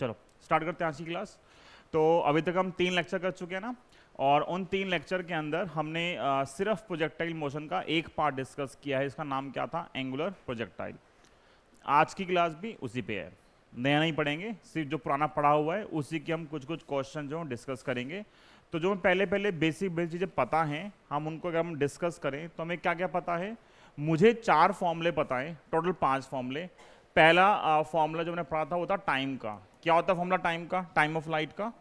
चलो स्टार्ट करते हैं आज की क्लास। तो अभी तक हम 3 लेक्चर कर चुके हैं ना, और उन 3 लेक्चर के अंदर हमने सिर्फ प्रोजेक्टाइल मोशन का एक पार्ट डिस्कस किया है। इसका नाम क्या था? Angular projectile. आज की क्लास भी उसी पे है, नया नहीं पढ़ेंगे, सिर्फ जो पुराना पढ़ा हुआ है उसी के हम कुछ कुछ क्वेश्चन जो डिस्कस करेंगे। तो जो पहले पहले बेसिक बेसिक चीज़ें पता हैं, हम उनको अगर हम डिस्कस करें तो हमें क्या क्या पता है। मुझे 4 फॉर्मूले पता है, टोटल 5 फॉर्मूले। पहला फॉर्मूला जो मैंने पढ़ा था वो था टाइम का। क्या होता है फॉर्मूला टाइम का? टाइम ऑफ लाइट का।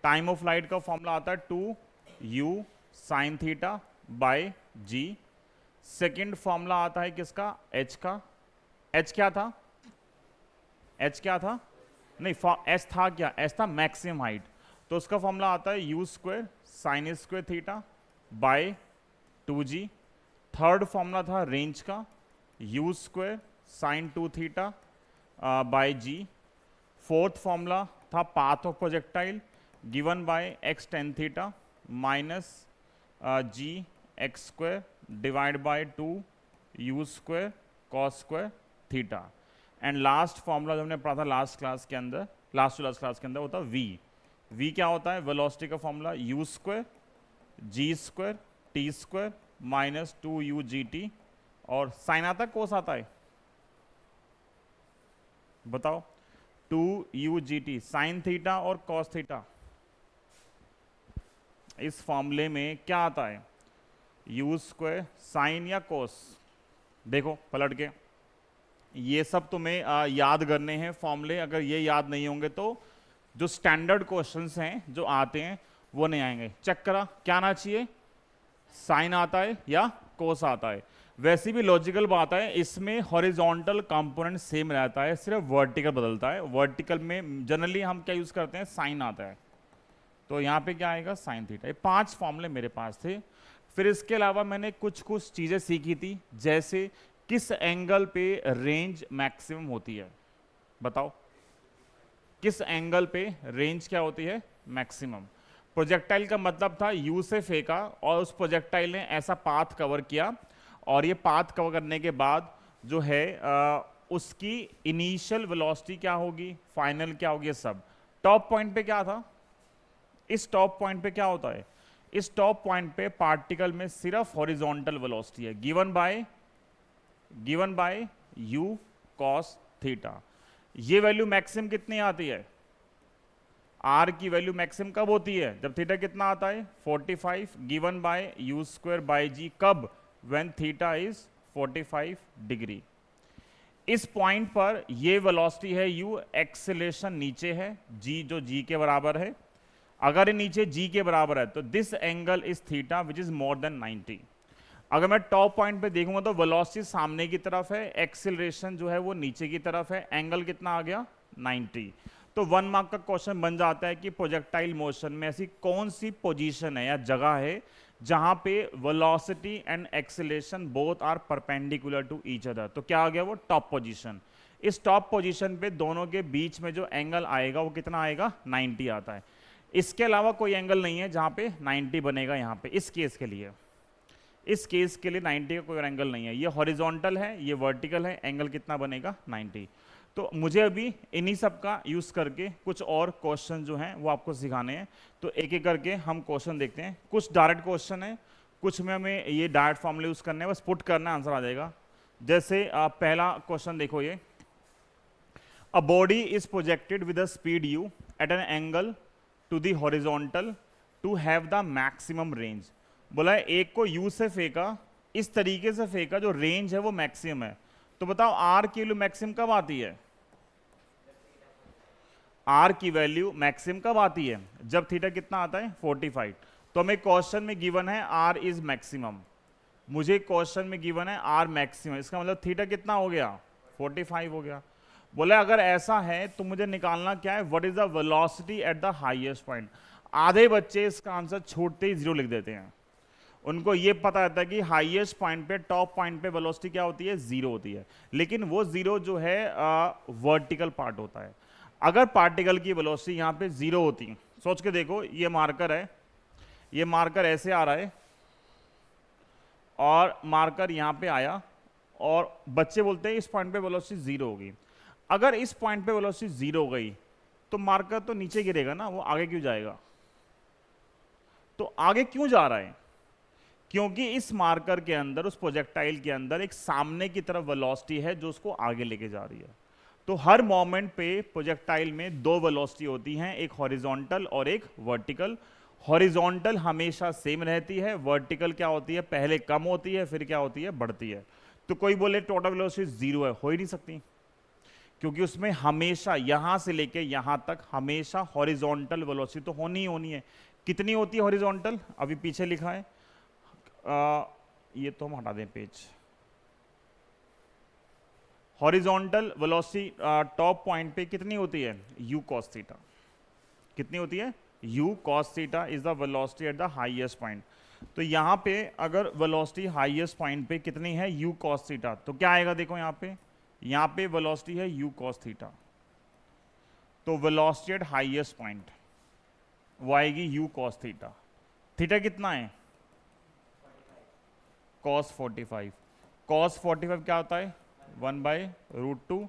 टाइम ऑफ लाइट का फॉर्मूला आता है 2u sine theta by g. Second formula आता है किसका? h का। h क्या था? h क्या था? नहीं, s था क्या? s था मैक्सिमम हाइट, तो उसका फॉर्मूला आता है u square sine square theta by 2g। Third formula था रेंज का, u square sine 2 theta by g. Fourth formula था path of projectile given by x tan theta minus g x square divide by 2 u square cos square theta. And last formula जो हमने पढ़ा था last class के अंदर, last to last class के अंदर, होता है v क्या होता है? वेलोसिटी का formula u square g square t square minus 2u g t. और साइन आता है कोस आता है? बताओ। 2u g t sine theta और कॉस थीटा। इस फॉर्मूले में क्या आता है? u स्क्वायर साइन या कोस। देखो पलट के, ये सब तुम्हें याद करने हैं फॉर्मूले। अगर ये याद नहीं होंगे तो जो स्टैंडर्ड क्वेश्चंस हैं जो आते हैं वो नहीं आएंगे। चेक करा, क्या आना चाहिए? साइन आता है या कोस आता है। वैसी भी लॉजिकल बात है, इसमें हॉरिजॉन्टल कंपोनेंट सेम रहता है, सिर्फ वर्टिकल बदलता है। वर्टिकल में जनरली हम क्या यूज करते हैं? साइन आता है, तो यहाँ पे क्या आएगा? Sine theta. ये 5 फॉर्मूले मेरे पास थे। फिर इसके अलावा मैंने कुछ कुछ चीजें सीखी थी, जैसे किस एंगल पे रेंज मैक्सिमम होती है। बताओ, किस एंगल पे रेंज क्या होती है? मैक्सिमम। प्रोजेक्टाइल का मतलब था यू से फेंका और उस प्रोजेक्टाइल ने ऐसा पाथ कवर किया, और ये पाथ कवर करने के बाद जो है उसकी इनिशियल वेलोसिटी क्या होगी, फाइनल क्या होगी, ये सब। टॉप पॉइंट पे क्या था? इस टॉप पॉइंट पे क्या होता है? इस टॉप पॉइंट पे पार्टिकल में सिर्फ हॉरिजॉन्टल वेलोसिटी है, given by you cos theta. ये वैल्यू मैक्सिमम कितनी आती है? आर की वैल्यू मैक्सिमम कब होती है? जब थीटा कितना आता है? 45 given by u square by g. कब? When theta is 45 degree. इस पॉइंट पर ये वेलोसिटी है u, एक्सेलेरेशन नीचे है g, जो g के बराबर है। अगर ये नीचे g के बराबर है तो this angle is theta which is more than 90। अगर मैं टॉप पॉइंट पे देखूंगा तो वेलोसिटी सामने की तरफ है, एक्सेलरेशन जो है वो नीचे की तरफ है, एंगल कितना आ गया? 90। तो 1 मार्क का क्वेश्चन बन जाता है कि प्रोजेक्टाइल मोशन में ऐसी कौन सी पोजीशन है या जगह है जहां पे velocity and acceleration both are perpendicular to each other. तो क्या आ गया? वो टॉप पोजीशन। इस टॉप पोजीशन पे दोनों के बीच में जो एंगल आएगा वो कितना आएगा? 90 आता है। इसके अलावा कोई एंगल नहीं है जहां पे 90 बनेगा। यहाँ पे इस केस के लिए 90 का कोई एंगल नहीं है। ये हॉरिजॉन्टल है, ये वर्टिकल है, एंगल कितना बनेगा? 90। तो मुझे अभी इन्हीं सब का यूज करके कुछ और क्वेश्चन जो हैं वो आपको सिखाने हैं। तो एक एक करके हम क्वेश्चन देखते हैं। कुछ डायरेक्ट क्वेश्चन है, कुछ में हमें ये डायरेक्ट फॉर्मूले यूज करने हैं, बस पुट करना आंसर आ जाएगा। जैसे पहला क्वेश्चन देखो, ये a body is projected with a speed u at an angle to the horizontal to have the maximum range. बोला है एक को u से फेंका, इस तरीके से फेंका जो रेंज है वो मैक्सिमम है। तो बताओ r की वैल्यू मैक्सिमम कब आती है? r की वैल्यू मैक्सिमम कब आती है? जब थीटा कितना आता है? 45। तो हमें क्वेश्चन में गिवन है r इज मैक्सिमम। मुझे क्वेश्चन में गिवन है r मैक्सिमम, इसका मतलब थीटा कितना हो गया? 45 हो गया। बोले अगर ऐसा है तो मुझे निकालना क्या है? What is the velocity at the highest point. आधे बच्चे इसका आंसर छोड़ते ही 0 लिख देते हैं। उनको ये पता रहता है कि हाईएस्ट पॉइंट पे, टॉप पॉइंट पे वेलोसिटी क्या होती है? 0 होती है। लेकिन वो 0 जो है वर्टिकल पार्ट होता है। अगर पार्टिकल की वेलोसिटी यहाँ पे 0 होती, सोच के देखो, ये मार्कर है, ये मार्कर ऐसे आ रहा है और मार्कर यहाँ पे आया, और बच्चे बोलते हैं इस पॉइंट पे वेलोसिटी 0 होगी। अगर इस पॉइंट पे वेलोसिटी 0 हो गई तो मार्कर तो नीचे गिरेगा ना, वो आगे क्यों जाएगा? तो आगे क्यों जा रहा है? क्योंकि इस मार्कर के अंदर, उस प्रोजेक्टाइल के अंदर एक सामने की तरफ वेलोसिटी है जो उसको आगे लेके जा रही है। तो हर मोमेंट पे प्रोजेक्टाइल में दो वेलोसिटी होती हैं, एक हॉरिजॉन्टल और एक वर्टिकल। हॉरिजॉन्टल हमेशा सेम रहती है, वर्टिकल क्या होती है, पहले कम होती है फिर क्या होती है, बढ़ती है। तो कोई बोले टोटल वेलोसिटी जीरो है, हो ही नहीं सकती, क्योंकि उसमें हमेशा यहां से लेके यहां तक हमेशा हॉरिजॉन्टल वेलोसिटी तो होनी ही होनी है। कितनी होती है हॉरिजॉन्टल? अभी पीछे लिखा है, ये तो हम हटा दें page. Horizontal velocity top point पे कितनी होती है? u cos theta. कितनी होती है? u cos theta is the velocity at the highest point. तो यहाँ पे अगर वेलोसिटी हाईएस्ट पॉइंट पे कितनी है? u cos theta. तो क्या आएगा देखो यहाँ पे वेलोसिटी है u cos थीटा, तो वेलोसिटी एट हाईएस्ट पॉइंट वो आएगी u cos थीटा। थीटा कितना है? cos 45। cos 45 क्या होता है? 1/√2।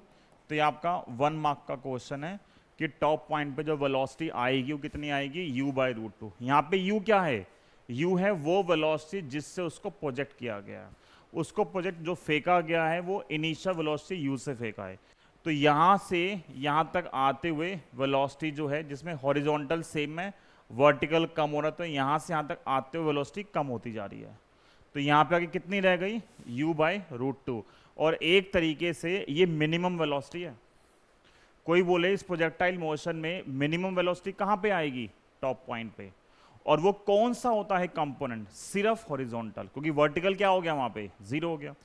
तो ये आपका 1 मार्क का क्वेश्चन है कि टॉप पॉइंट पे जो वेलोसिटी आएगी वो कितनी आएगी? u/√2। यहाँ पे u क्या है? u है वो वेलोसिटी जिससे उसको प्रोजेक्ट किया गया है। उसको प्रोजेक्ट जो फेंका गया है वो इनिशियल वेलोसिटी u से फेंका है। तो यहाँ से यहाँ तक आते हुए वेलोसिटी जो है, जिसमें हॉरिजॉन्टल सेम है, वर्टिकल कम हो रहा है, तो यहाँ से यहाँ तक आते हुए वेलोसिटी कम होती जा रही है। तो यहाँ पे आगे कितनी रह गई? u/√2। और एक तरीके से ये मिनिमम वेलोसिटी है। कोई बोले इस प्रोजेक्टाइल मोशन में मिनिमम वेलोसिटी कहाँ पे आएगी? टॉप पॉइंट पे। और वो कौन सा होता है कंपोनेंट? सिर्फ हॉरिजॉन्टल, क्योंकि वर्टिकल क्या हो गया वहां पे? जीरो हो गया।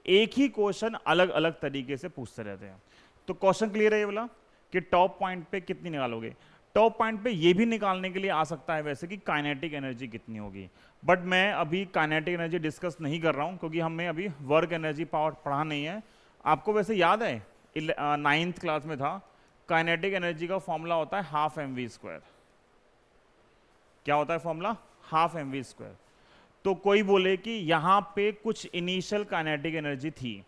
एक ही क्वेश्चन अलग अलग तरीके से पूछते रहते हैं। तो क्वेश्चन क्लियर है ये वाला कि टॉप पॉइंट पे कितनी निकालोगे? टॉप पॉइंट पे ये भी निकालने के लिए आ सकता है वैसे कि काइनेटिक एनर्जी कितनी होगी, बट मैं अभी काइनेटिक एनर्जी डिस्कस नहीं कर रहा हूं, क्योंकि हमें अभी वर्क एनर्जी पावर पढ़ा नहीं है। आपको वैसे याद है 9th क्लास में था, काइनेटिक एनर्जी का फॉर्मूला होता है हाफ mv²। क्या होता है फॉर्मूला? Half mv²। तो कोई बोले कि यहां पे कुछ इनिशियल काइनेटिक एनर्जी थी,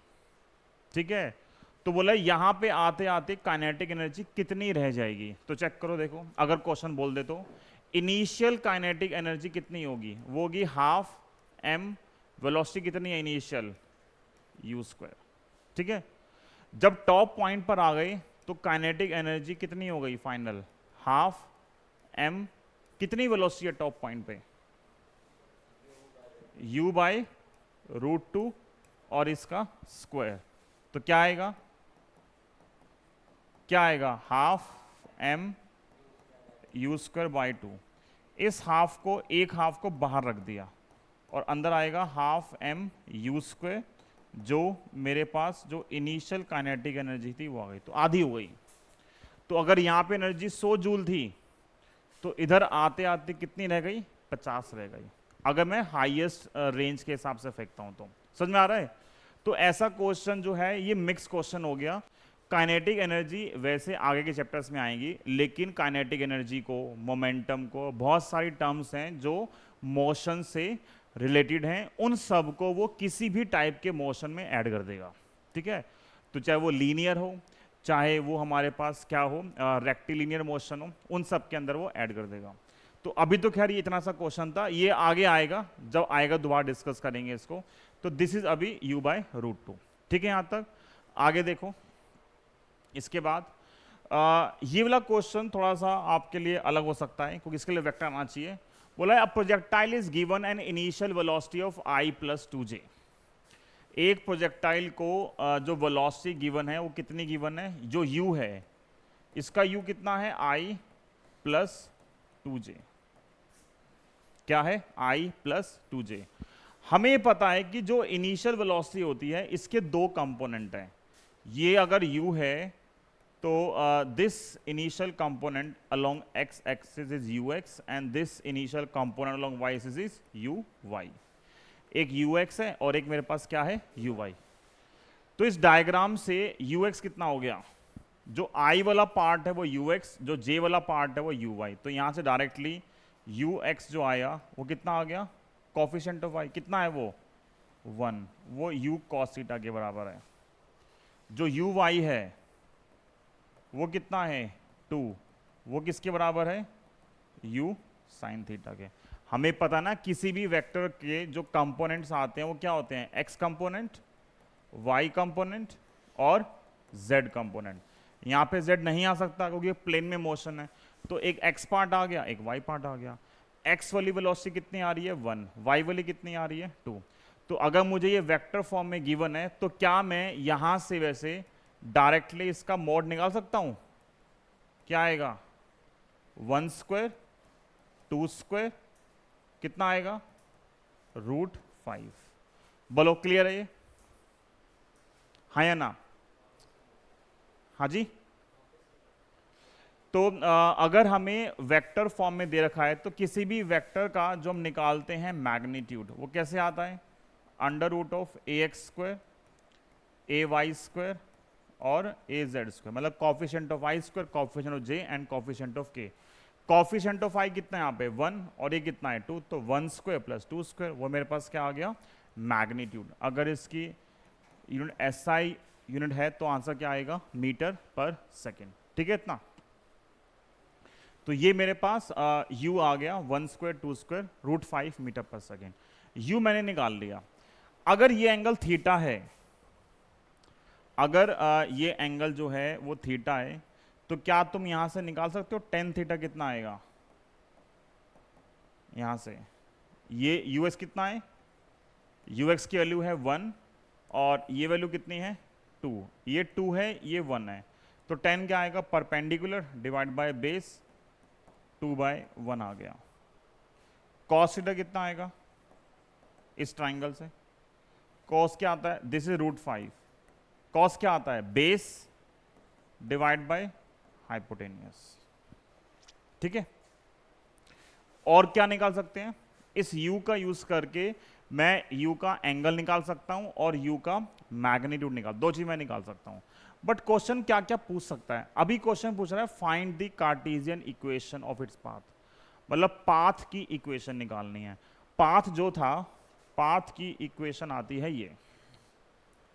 ठीक है, तो बोला यहां पे आते आते काइनेटिक एनर्जी कितनी रह जाएगी? तो चेक करो, देखो अगर क्वेश्चन बोल दे तो इनिशियल काइनेटिक एनर्जी कितनी होगी? वो होगी हाफ m, वेलोसिटी कितनी है इनिशियल? u²। ठीक है, जब टॉप पॉइंट पर आ गए तो काइनेटिक एनर्जी कितनी हो गई फाइनल? Half m। कितनी वेलोसिटी है टॉप पॉइंट पे? u/√2 और इसका स्क्वायर। तो क्या आएगा? क्या आएगा? Half m u²/2। इस हाफ को, एक हाफ को बाहर रख दिया और अंदर आएगा हाफ m u², जो मेरे पास जो इनिशियल काइनेटिक एनर्जी थी वो आ गई, तो आधी हो गई। तो अगर यहाँ पे एनर्जी 100 जूल थी तो इधर आते आते कितनी रह गई? 50 रह गई, अगर मैं हाईएस्ट रेंज के हिसाब से फेंकता हूं तो। समझ में आ रहा है? तो ऐसा क्वेश्चन जो है ये मिक्स क्वेश्चन हो गया। काइनेटिक एनर्जी वैसे आगे के चैप्टर्स में आएंगी, लेकिन काइनेटिक एनर्जी को, मोमेंटम को, बहुत सारी टर्म्स हैं जो मोशन से रिलेटेड हैं, उन सब को वो किसी भी टाइप के मोशन में ऐड कर देगा। ठीक है, तो चाहे वो लीनियर हो, चाहे वो हमारे पास क्या हो, रेक्टिलिनियर मोशन हो, उन सब के अंदर वो ऐड कर देगा। तो अभी तो खैर ये इतना सा क्वेश्चन था, ये आगे आएगा, जब आएगा दोबारा डिस्कस करेंगे इसको। तो दिस इज अभी u/√2। ठीक है, यहां तक। आगे देखो, इसके बाद ये वाला क्वेश्चन थोड़ा सा आपके लिए अलग हो सकता है, क्योंकि इसके लिए वेक्टर आना चाहिए। बोला है, a projectile is given an initial velocity of i+2j। एक प्रोजेक्टाइल को जो वेलोसिटी गिवन है वो कितनी गिवन है? जो u है, इसका u कितना है? i+2j। क्या है? i+2j। हमें पता है कि जो इनिशियल वेलोसिटी होती है इसके दो कंपोनेंट हैं। ये अगर u है तो this initial component along x axis is ux and this initial component along y axis is uy। एक ux है और एक मेरे पास क्या है? uy। तो इस डायग्राम से ux कितना हो गया? जो i वाला पार्ट है वो ux, जो j वाला पार्ट है वो uy। तो यहां से डायरेक्टली ux जो आया वो कितना आ गया? कोफिशिएंट ऑफ y कितना है वो? 1। वो u cos थीटा के बराबर है। जो uy है वो कितना है? 2। वो किसके बराबर है, u साइन थीटा के। हमें पता ना किसी भी वेक्टर के जो कंपोनेंट्स आते हैं वो क्या होते हैं, x कंपोनेंट, y कंपोनेंट और z कंपोनेंट। यहाँ पे z नहीं आ सकता क्योंकि प्लेन में मोशन है, तो एक x पार्ट आ गया, एक y पार्ट आ गया। x वाली वेलोसिटी कितनी आ रही है 1, y वाली कितनी आ रही है 2। तो अगर मुझे ये वेक्टर फॉर्म में गिवन है तो क्या मैं यहां से वैसे डायरेक्टली इसका मॉड निकाल सकता हूं, क्या आएगा 1 स्क्वायर 2 स्क्वायर कितना आएगा √5। बोलो क्लियर है ये, हाँ या ना, हाँ जी। तो अगर हमें वेक्टर फॉर्म में दे रखा है तो किसी भी वेक्टर का जो हम निकालते हैं मैग्नीट्यूड वो कैसे आता है, √AX² AY² और AZ², मतलब coefficient of I² coefficient of J and coefficient of K। Coefficient of I कितना है यहाँ पे 1 और ये कितना है 2, तो 1² + 2², वो मेरे पास क्या आ गया मैग्नीट्यूड। अगर इसकी यूनिट SI यूनिट है तो आंसर क्या आएगा मीटर पर सेकेंड, ठीक है इतना। तो ये मेरे पास u आ गया 1² 2² √5 मीटर पर सेकेंड, u मैंने निकाल लिया। अगर ये एंगल थीटा है, अगर ये एंगल जो है वो थीटा है, तो क्या तुम यहां से निकाल सकते हो tan थीटा कितना आएगा, यहां से ये ux कितना है, ux की वैल्यू है 1 और ये वैल्यू कितनी है 2, ये 2 है ये 1 है, तो tan क्या आएगा परपेंडिकुलर डिवाइड बाय बेस 2/1 आ गया। cos थीटा कितना आएगा इस ट्राइंगल से, cos क्या आता है, दिस इज √5, cos क्या आता है बेस डिवाइड बाय हाइपोटेन्यूस, ठीक है। और क्या निकाल सकते हैं, इस u का यूज करके मैं u का एंगल निकाल सकता हूं और u का मैग्नीट्यूड दो चीज मैं निकाल सकता हूं। बट क्वेश्चन क्या क्या पूछ सकता है, अभी क्वेश्चन पूछ रहा है find the Cartesian equation of its path, मतलब पाथ की इक्वेशन निकालनी है। पाथ जो था, पाथ की इक्वेशन आती है ये,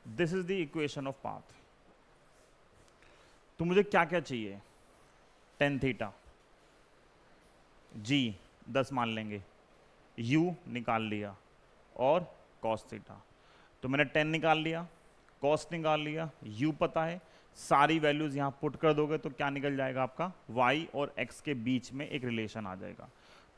this is the equation of path. तो मुझे क्या क्या चाहिए, tan थीटा, g 10 मान लेंगे, u निकाल लिया और cos थीटा। तो मैंने tan निकाल लिया, cos निकाल लिया, u पता है, सारी वैल्यूज यहां पुट कर दोगे तो क्या निकल जाएगा आपका y और x के बीच में एक रिलेशन आ जाएगा।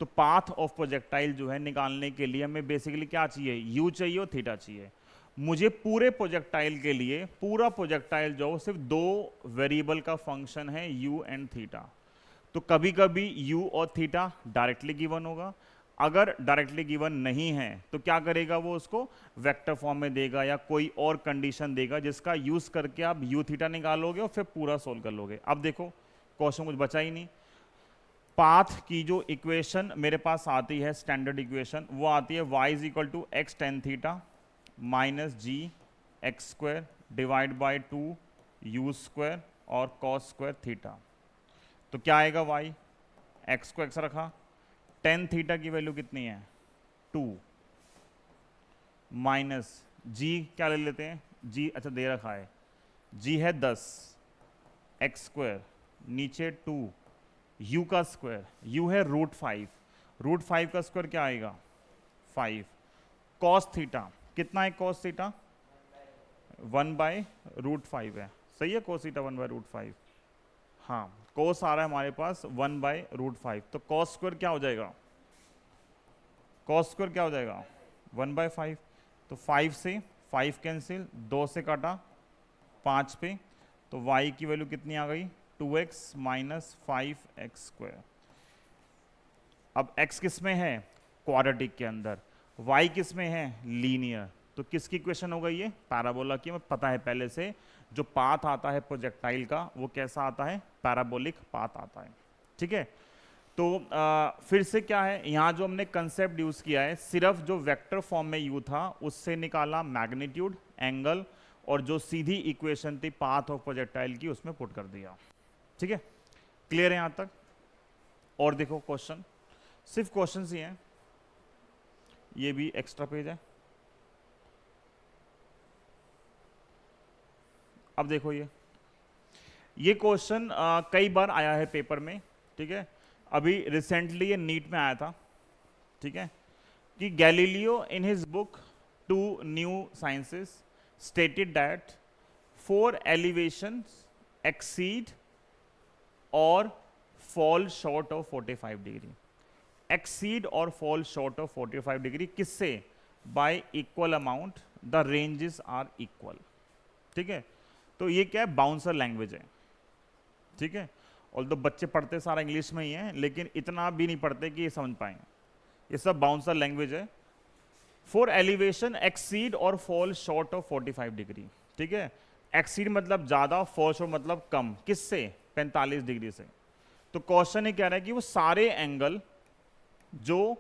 तो पाथ ऑफ प्रोजेक्टाइल जो है निकालने के लिए हमें बेसिकली क्या चाहिए, u चाहिए और थीटा चाहिए। मुझे पूरे प्रोजेक्टाइल के लिए, पूरा प्रोजेक्टाइल जो सिर्फ दो वेरिएबल का फंक्शन है u एंड थीटा, तो कभी कभी u और थीटा डायरेक्टली गिवन होगा, अगर डायरेक्टली गिवन नहीं है तो क्या करेगा वो उसको वेक्टर फॉर्म में देगा या कोई और कंडीशन देगा जिसका यूज करके आप u थीटा निकालोगे और फिर पूरा सोल्व कर लोगे। अब देखो क्वेश्चन कुछ बचा ही नहीं, पाथ की जो इक्वेशन मेरे पास आती है स्टैंडर्ड इक्वेशन वो आती है y = x tan theta -g(x²) divide by 2u² और cos² थीटा। तो क्या आएगा y, x को x रखा, tan थीटा की वैल्यू कितनी है 2 माइनस g क्या ले लेते हैं g, अच्छा दे रखा है g है 10 x² नीचे 2 u का स्क्वायर, u है √5, √5 का स्क्वायर क्या आएगा 5, cos थीटा कितना है, cos थीटा 1/√5 है, सही है, cos थीटा 1/√5, हाँ cos आ रहा है हमारे पास 1/√5, तो cos स्क्वायर क्या हो जाएगा, cos स्क्वायर क्या हो जाएगा 1/5, तो 5 से 5 कैंसिल, 2 से काटा 5 पे, तो y की वैल्यू कितनी आ गई 2x - 5x²। अब x किस में है क्वाड्रेटिक के अंदर, y किस में है लीनियर, तो किसकी इक्वेशन हो गई ये पैराबोला की। हमें पता है पहले से जो पाथ आता है प्रोजेक्टाइल का वो कैसा आता है पैराबोलिक पाथ आता है, ठीक है। तो फिर से क्या है यहाँ जो हमने कंसेप्ट यूज किया है सिर्फ जो वेक्टर फॉर्म में यू था उससे निकाला मैग्नीट्यूड एंगल और जो सीधी इक्वेशन थी पाथ ऑफ प्रोजेक्टाइल की उसमें पुट कर दिया, ठीक है। क्लियर है यहाँ तक। और देखो क्वेश्चन, सिर्फ क्वेश्चन ही हैं, ये भी एक्स्ट्रा पेज है। अब देखो ये क्वेश्चन कई बार आया है पेपर में ठीक है, अभी रिसेंटली ये नीट में आया था, ठीक है, कि Galileo in his book Two New Sciences stated that 4 elevations exceed और fall short of 45 degree. Exceed और फॉल शॉर्ट ऑफ 45 डिग्री किससे? By equal amount, the ranges are equal. ठीक है, तो ये क्या है? बाउंसर लैंग्वेज है, ठीक है। और तो बच्चे पढ़ते सारा इंग्लिश में ही हैं, लेकिन इतना भी नहीं पढ़ते कि ये समझ पाएं। ये सब बाउंसर लैंग्वेज है। फॉर एलिवेशन एक्सीड और फॉल शॉर्ट ऑफ 45 डिग्री, ठीक है। एक्सीड मतलब ज्यादा, फॉल शॉर्ट मतलब कम, किससे? 45 डिग्री से। तो क्वेश्चन ये कह रहा है कि वो सारे एंगल जो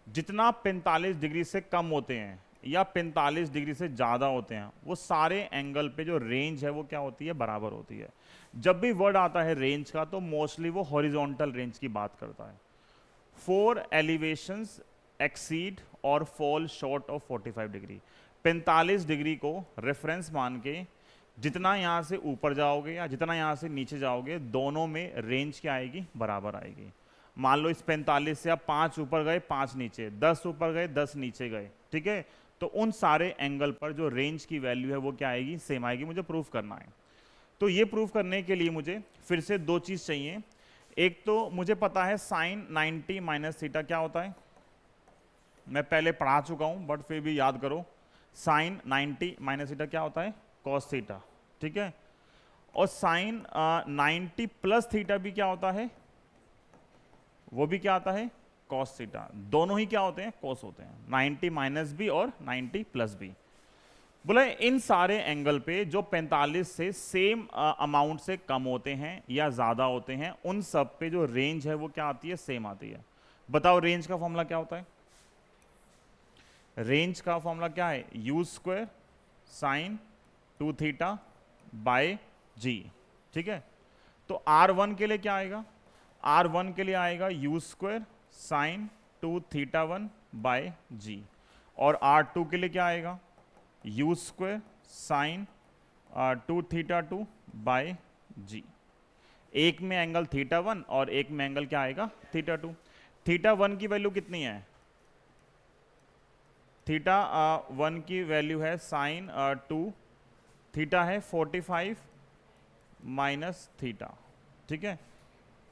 जितना 45 डिग्री से कम होते हैं या 45 डिग्री से ज़्यादा होते हैं, वो सारे एंगल पे जो रेंज है वो क्या होती है? बराबर होती है। जब भी वर्ड आता है रेंज का तो मोस्टली वो हॉरिजॉन्टल रेंज की बात करता है। 4 एलिवेशंस एक्सीड और fall short of 45 degree. 45 degree को रेफरेंस मान के जितना यहाँ से ऊपर जाओगे या जितना यहाँ से नीचे जाओगे, दोनों में रेंज क्या आएगी? बराबर आएगी। मान लो इस 45 से आप 5 ऊपर गए 5 नीचे, 10 ऊपर गए 10 नीचे गए, ठीक है, तो उन सारे एंगल पर जो रेंज की वैल्यू है वो क्या आएगी? सेम आएगी। मुझे प्रूफ करना है। तो ये प्रूफ करने के लिए मुझे फिर से 2 चीज़ चाहिए। एक तो मुझे पता है साइन 90 माइनस थीटा क्या होता है, मैं पहले पढ़ा चुका हूँ बट फिर भी याद करो। साइन 90 माइनस थीटा क्या होता है? कॉस थीटा, ठीक है। और साइन 90 प्लस थीटा भी क्या होता है? वो भी क्या आता है? Cos theta. दोनों ही क्या होते हैं? कॉस होते हैं। 90 माइनस भी और 90 प्लस भी। बोले इन सारे एंगल पे जो 45 से सेम अमाउंट से कम होते हैं या ज्यादा होते हैं, उन सब पे जो रेंज है वो क्या आती है? सेम आती है। बताओ रेंज का फॉर्मूला क्या होता है? रेंज का फॉर्मूला क्या है? U square sine 2 theta by g, ठीक है। तो R1 के लिए क्या आएगा? R1 के लिए आएगा u square sine 2 theta 1 by g. और R2 के लिए क्या आएगा? U square sine 2 theta 2 by g. एक में एंगल थीटा 1 और एक में एंगल क्या आएगा? थीटा 2। थीटा 1 की वैल्यू कितनी है? थीटा 1 की वैल्यू है साइन 2 थीटा है 45 माइनस थीटा, ठीक है।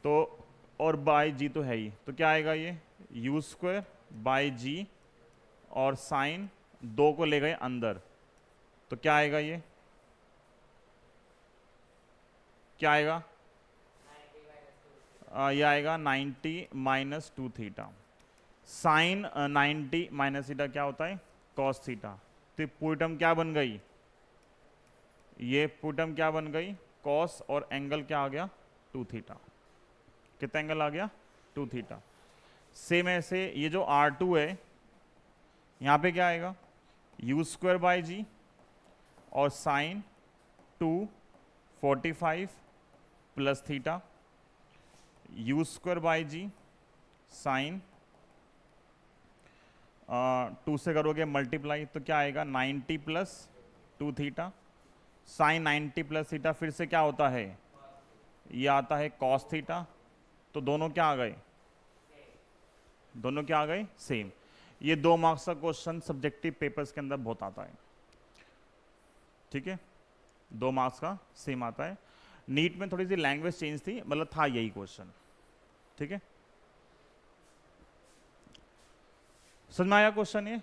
तो और बाय जी तो है ही, तो क्या आएगा ये? यू स्क्वायर बाय जी और साइन 2 को ले गए अंदर, तो क्या आएगा ये? क्या आएगा? ये आएगा 90 minus 2 theta. Sine 90 minus theta क्या होता है? Cos theta. तो पूरी टर्म क्या बन गई? ये पूरी टर्म क्या बन गई? कॉस और एंगल क्या आ गया? 2 थीटा। कितना एंगल आ गया? 2 थीटा। सेम ऐसे ये जो R2 है यहाँ पे क्या आएगा? यू स्क्वायर बाय जी और sine 2 45 plus theta, u square by g sine 2 से करोगे मल्टीप्लाई तो क्या आएगा? 90 plus 2 theta. Sine 90 plus theta फिर से क्या होता है? ये आता है कॉस थीटा। तो दोनों क्या आ गए? दोनों क्या आ गए? सेम। ये 2 मार्क्स का क्वेश्चन सब्जेक्टिव पेपर्स के अंदर बहुत आता है, ठीक है। 2 मार्क्स का सेम आता है। नीट में थोड़ी सी लैंग्वेज चेंज थी, मतलब था यही क्वेश्चन, ठीक है। समझ में आया क्वेश्चन? ये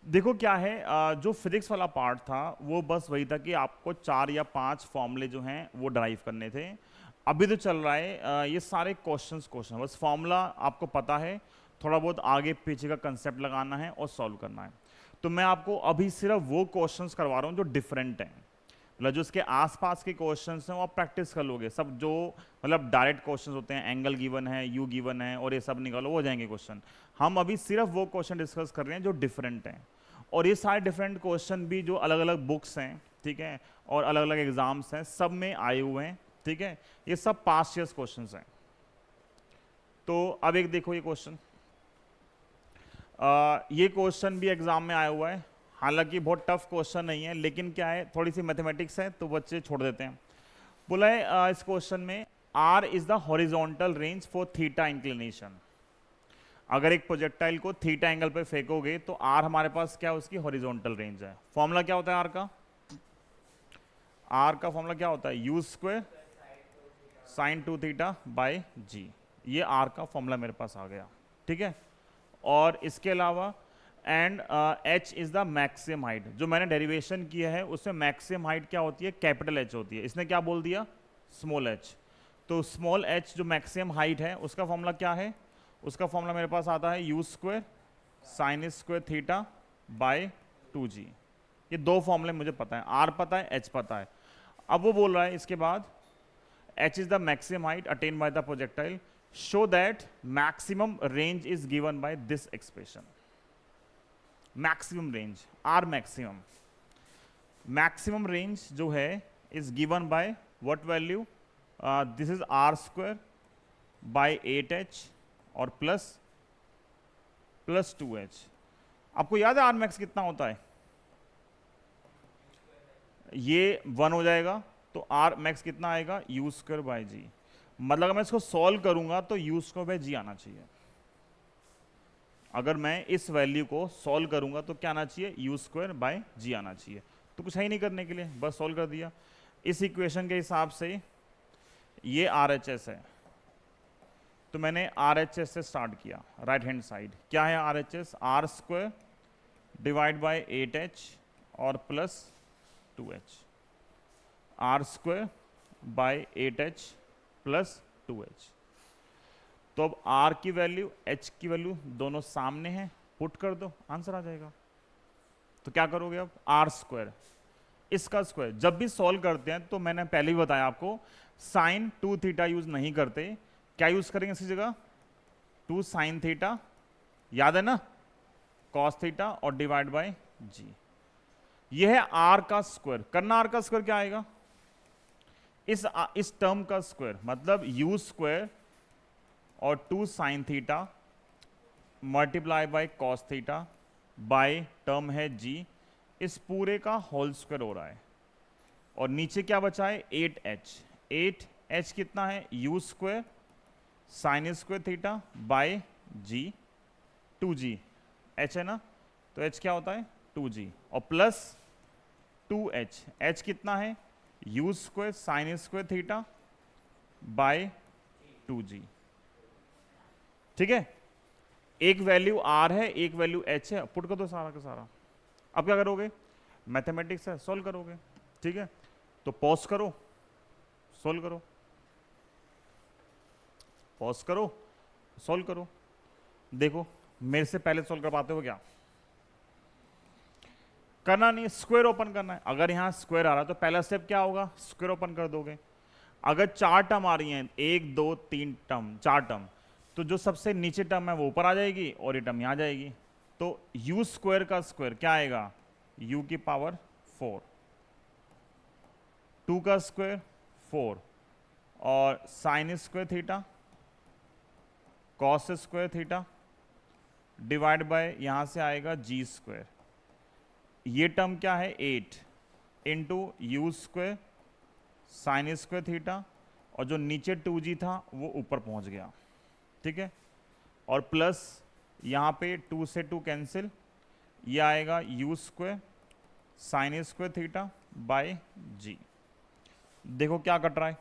देखो क्या है, जो फिजिक्स वाला पार्ट था वो बस वही था कि आपको 4 या 5 फॉर्मूले जो हैं वो ड्राइव करने थे। अभी तो चल रहा है ये सारे क्वेश्चन बस फॉर्मूला आपको पता है, थोड़ा बहुत आगे पीछे का कंसेप्ट लगाना है और सॉल्व करना है। तो मैं आपको अभी सिर्फ वो क्वेश्चंस करवा रहा हूँ जो डिफरेंट हैं, मतलब जो इसके आसपास के क्वेश्चंस हैं वो आप प्रैक्टिस कर लोगे। सब जो मतलब डायरेक्ट क्वेश्चंस होते हैं, एंगल गिवन है, यू गिवन है और ये सब निकालो, हो जाएंगे क्वेश्चन। हम अभी सिर्फ वो क्वेश्चन डिस्कस कर रहे हैं जो डिफरेंट हैं। और ये सारे डिफरेंट क्वेश्चन भी जो अलग अलग बुक्स हैं, ठीक है, और अलग अलग एग्जाम्स हैं, सब में आए हुए हैं, ठीक है। ये सब पास्ट ईयर्स क्वेश्चन हैं। तो अब एक देखो ये क्वेश्चन, ये क्वेश्चन भी एग्जाम में आया हुआ है। हालांकि बहुत टफ क्वेश्चन नहीं है, लेकिन क्या है, थोड़ी सी मैथमेटिक्स है तो बच्चे छोड़ देते हैं। बोला है इस क्वेश्चन में R is the horizontal range for theta inclination. अगर एक प्रोजेक्टाइल को थीटा एंगल पे फेंकोगे तो आर हमारे पास क्या, उसकी हॉरिजॉन्टल रेंज है। फॉर्मूला क्या होता है आर का? आर का फॉर्मूला क्या होता है? U square sine 2 theta by g. ये आर का फॉर्मूला मेरे पास आ गया, ठीक है। और इसके अलावा and H is the maximum height. जो मैंने डेरिवेशन किया है उसमें मैक्सिमम हाइट क्या होती है? कैपिटल एच होती है। इसने क्या बोल दिया? Small H. तो स्मॉल एच जो मैक्सिमम हाइट है उसका फॉर्मूला क्या है? उसका फॉर्मूला मेरे पास आता है u square sine square theta by 2g। ये दो फॉर्मूले मुझे पता है, आर पता है, एच पता है। अब वो बोल रहा है इसके बाद h is the maximum height attained by the projectile, show that maximum range is given by this expression। maximum range, r maximum, maximum range जो है is given by what value? This is r square by 8h और plus 2h। आपको याद है r max कितना होता है? ये 1 हो जाएगा तो आर मैक्स कितना आएगा? यू स्क्वायर बाई जी। मतलब अगर मैं इसको सॉल्व करूंगा तो यू स्क्वायर बाई जी आना चाहिए। अगर मैं इस वैल्यू को सॉल्व करूंगा तो क्या आना चाहिए? यू स्क्वायर बाई जी आना चाहिए। तो कुछ है ही नहीं करने के लिए, बस सॉल्व कर दिया। इस इक्वेशन के हिसाब से ये आर एच एस है, तो मैंने आर एच एस से स्टार्ट किया। राइट हैंड साइड क्या है R H S? R square divide by 8h और plus 2h। R square by 8h plus 2h। तो अब r की वैल्यू h की वैल्यू दोनों सामने हैं, पुट कर दो, आंसर आ जाएगा। तो क्या करोगे अब? आर स्क्वायर इसका स्क्वायर। जब भी सॉल्व करते हैं तो मैंने पहले ही बताया आपको, साइन 2 थीटा यूज नहीं करते। क्या यूज करेंगे इसकी जगह? 2 साइन थीटा, याद है ना, कॉस थीटा और डिवाइड बाय जी। यह है आर का स्क्वायर। करना आर का स्क्वायर क्या आएगा? इस टर्म का स्क्वायर, मतलब यू स्क्वायर और 2 sine theta multiply by cos theta by term है जी, इस पूरे का होल स्क्वायर हो रहा है। और नीचे क्या बचा है? 8h। 8h कितना है? U square sine square theta by g, 2g। h है ना, तो h क्या होता है? 2g और प्लस 2h। h कितना है? U square sine square theta by 2g। ठीक है, एक वैल्यू r है, एक वैल्यू h है। पुट कर दो सारा का सारा। अब क्या करोगे? मैथमेटिक्स है, सॉल्व करोगे। ठीक है, तो पॉज करो, सॉल्व करो, पॉज करो, सॉल्व करो। देखो मेरे से पहले सॉल्व कर पाते हो क्या? करना नहीं, स्क्वायर ओपन करना है। अगर यहां स्क्वायर आ रहा है तो पहला स्टेप क्या होगा? स्क्वायर ओपन कर दोगे। अगर 4 टर्म आ रही हैं, 1 2 3 टर्म, 4 टर्म, तो जो सबसे नीचे टर्म है वो ऊपर आ जाएगी और ये टर्म यहां जाएगी। तो यू स्क्वायर का स्क्वायर क्या आएगा? यू की पावर 4, 2 का स्क्वायर 4 और sign square theta cos square theta divide by यहां से आएगा जी स्क्वायर। ये टर्म क्या है? 8 into you square sine square theta और जो नीचे 2g था वो ऊपर पहुंच गया। ठीक है, और प्लस यहाँ पे 2 से 2 कैंसिल, ये आएगा u square sine square theta by g. देखो क्या कट रहा है,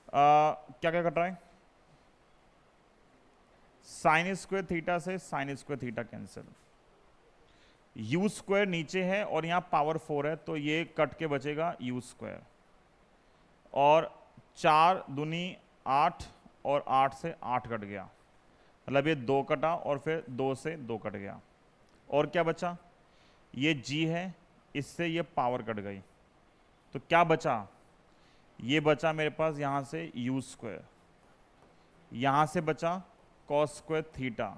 क्या क्या कट रहा है? साइन स्क्वायर थीटा से sign square theta cancel, you square नीचे है और यहाँ पावर 4 है तो ये कट के बचेगा यू स्क्वायर। और 4 दूनी 8 और 8 से 8 कट गया, मतलब ये 2 कटा और फिर 2 से 2 कट गया। और क्या बचा? ये जी है, इससे ये पावर कट गई, तो क्या बचा? ये बचा मेरे पास यहाँ से यू स्क्वायर, यहाँ से बचा कॉस स्क्वायर थीटा